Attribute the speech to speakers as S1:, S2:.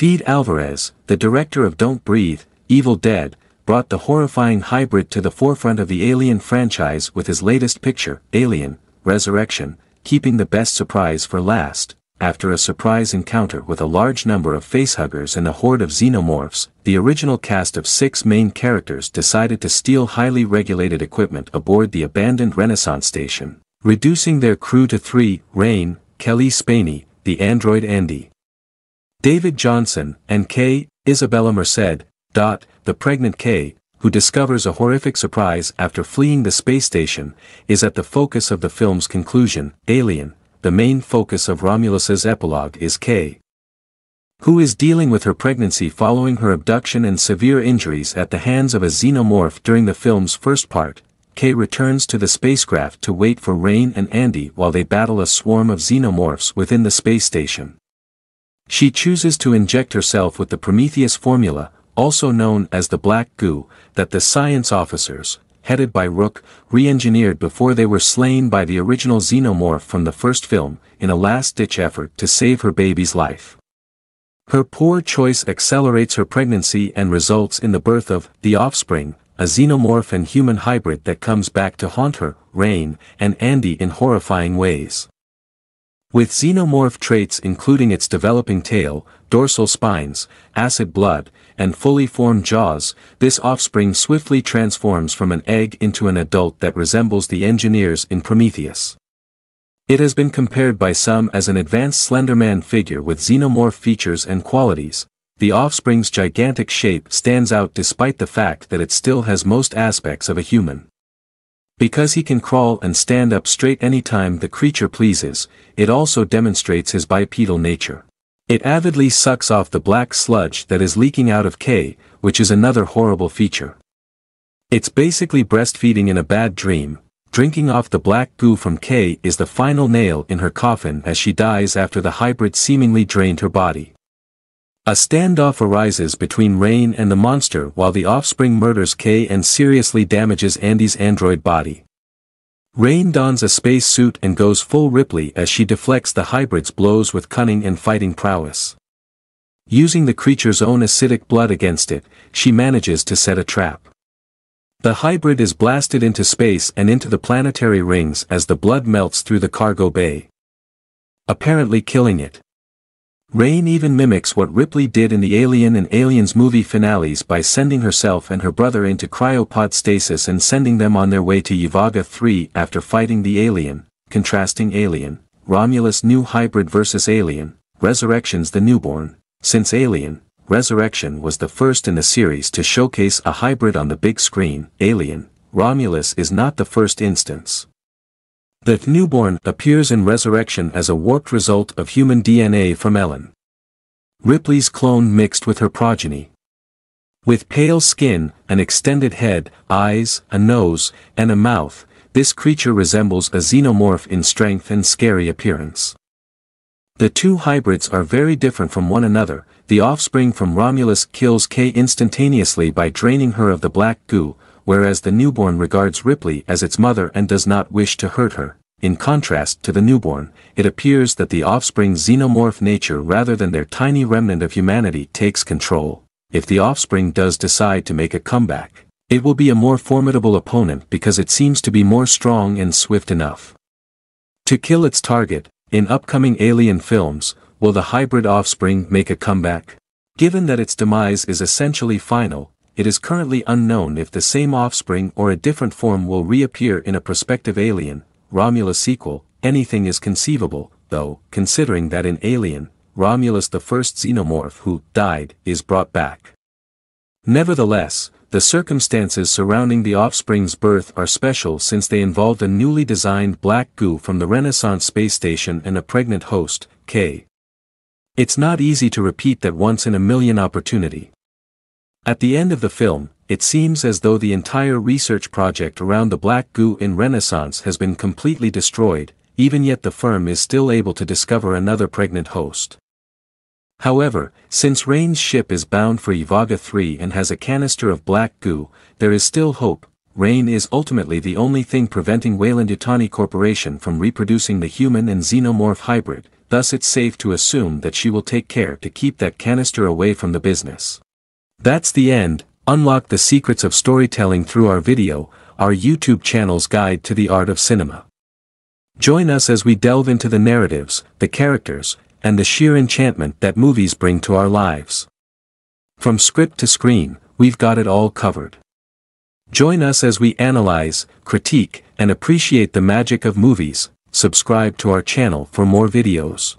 S1: Fede Alvarez, the director of Don't Breathe, Evil Dead, brought the horrifying hybrid to the forefront of the Alien franchise with his latest picture, Alien: Resurrection, keeping the best surprise for last. After a surprise encounter with a large number of facehuggers and a horde of xenomorphs, the original cast of 6 main characters decided to steal highly regulated equipment aboard the abandoned Renaissance station, reducing their crew to 3, Rain, Kelly Spaney, the android Andy, David Johnson, and Kay, Isabella Merced, the pregnant Kay, who discovers a horrific surprise after fleeing the space station, is at the focus of the film's conclusion. Alien, the main focus of Romulus's epilogue, is Kay, who is dealing with her pregnancy following her abduction and severe injuries at the hands of a xenomorph during the film's first part. Kay returns to the spacecraft to wait for Rain and Andy while they battle a swarm of xenomorphs within the space station. She chooses to inject herself with the Prometheus formula, also known as the black goo, that the science officers, headed by Rook, re-engineered before they were slain by the original xenomorph from the first film, in a last-ditch effort to save her baby's life. Her poor choice accelerates her pregnancy and results in the birth of The Offspring, a xenomorph and human hybrid that comes back to haunt her, Rain, and Andy in horrifying ways. With xenomorph traits including its developing tail, dorsal spines, acid blood, and fully formed jaws, this offspring swiftly transforms from an egg into an adult that resembles the engineers in Prometheus. It has been compared by some as an advanced Slenderman figure with xenomorph features and qualities. The offspring's gigantic shape stands out despite the fact that it still has most aspects of a human. Because he can crawl and stand up straight anytime the creature pleases, it also demonstrates his bipedal nature. It avidly sucks off the black sludge that is leaking out of Kay, which is another horrible feature. It's basically breastfeeding in a bad dream. Drinking off the black goo from Kay is the final nail in her coffin as she dies after the hybrid seemingly drained her body. A standoff arises between Rain and the monster while the offspring murders Kay and seriously damages Andy's android body. Rain dons a space suit and goes full Ripley as she deflects the hybrid's blows with cunning and fighting prowess. Using the creature's own acidic blood against it, she manages to set a trap. The hybrid is blasted into space and into the planetary rings as the blood melts through the cargo bay, apparently killing it. Rain even mimics what Ripley did in the Alien and Aliens movie finales by sending herself and her brother into cryopod stasis and sending them on their way to Yuvaga 3 after fighting the alien. Contrasting Alien, Romulus' new hybrid versus Alien, Resurrection's the newborn. Since Alien, Resurrection was the first in the series to showcase a hybrid on the big screen, Alien, Romulus is not the first instance. The newborn appears in Resurrection as a warped result of human DNA from Ellen, Ripley's clone mixed with her progeny. With pale skin, an extended head, eyes, a nose, and a mouth, this creature resembles a xenomorph in strength and scary appearance. The two hybrids are very different from one another. The offspring from Romulus kills Kay instantaneously by draining her of the black goo, whereas the newborn regards Ripley as its mother and does not wish to hurt her. In contrast to the newborn, it appears that the offspring's xenomorph nature rather than their tiny remnant of humanity takes control. If the offspring does decide to make a comeback, it will be a more formidable opponent because it seems to be more strong and swift enough to kill its target. In upcoming Alien films, will the hybrid offspring make a comeback? Given that its demise is essentially final, it is currently unknown if the same offspring or a different form will reappear in a prospective Alien, Romulus sequel. Anything is conceivable, though, considering that in Alien, Romulus, the first xenomorph who died, is brought back. Nevertheless, the circumstances surrounding the offspring's birth are special since they involved a newly designed black goo from the Renaissance space station and a pregnant host, Kay. It's not easy to repeat that once-in-a-million opportunity. At the end of the film, it seems as though the entire research project around the black goo in Renaissance has been completely destroyed, even yet the firm is still able to discover another pregnant host. However, since Rain's ship is bound for Yuvaga 3 and has a canister of black goo, there is still hope. Rain is ultimately the only thing preventing Weyland-Yutani Corporation from reproducing the human and xenomorph hybrid. thus it's safe to assume that she will take care to keep that canister away from the business. That's the end. Unlock the secrets of storytelling through our video, our YouTube channel's guide to the art of cinema. Join us as we delve into the narratives, the characters, and the sheer enchantment that movies bring to our lives. From script to screen, we've got it all covered. Join us as we analyze, critique, and appreciate the magic of movies. Subscribe to our channel for more videos.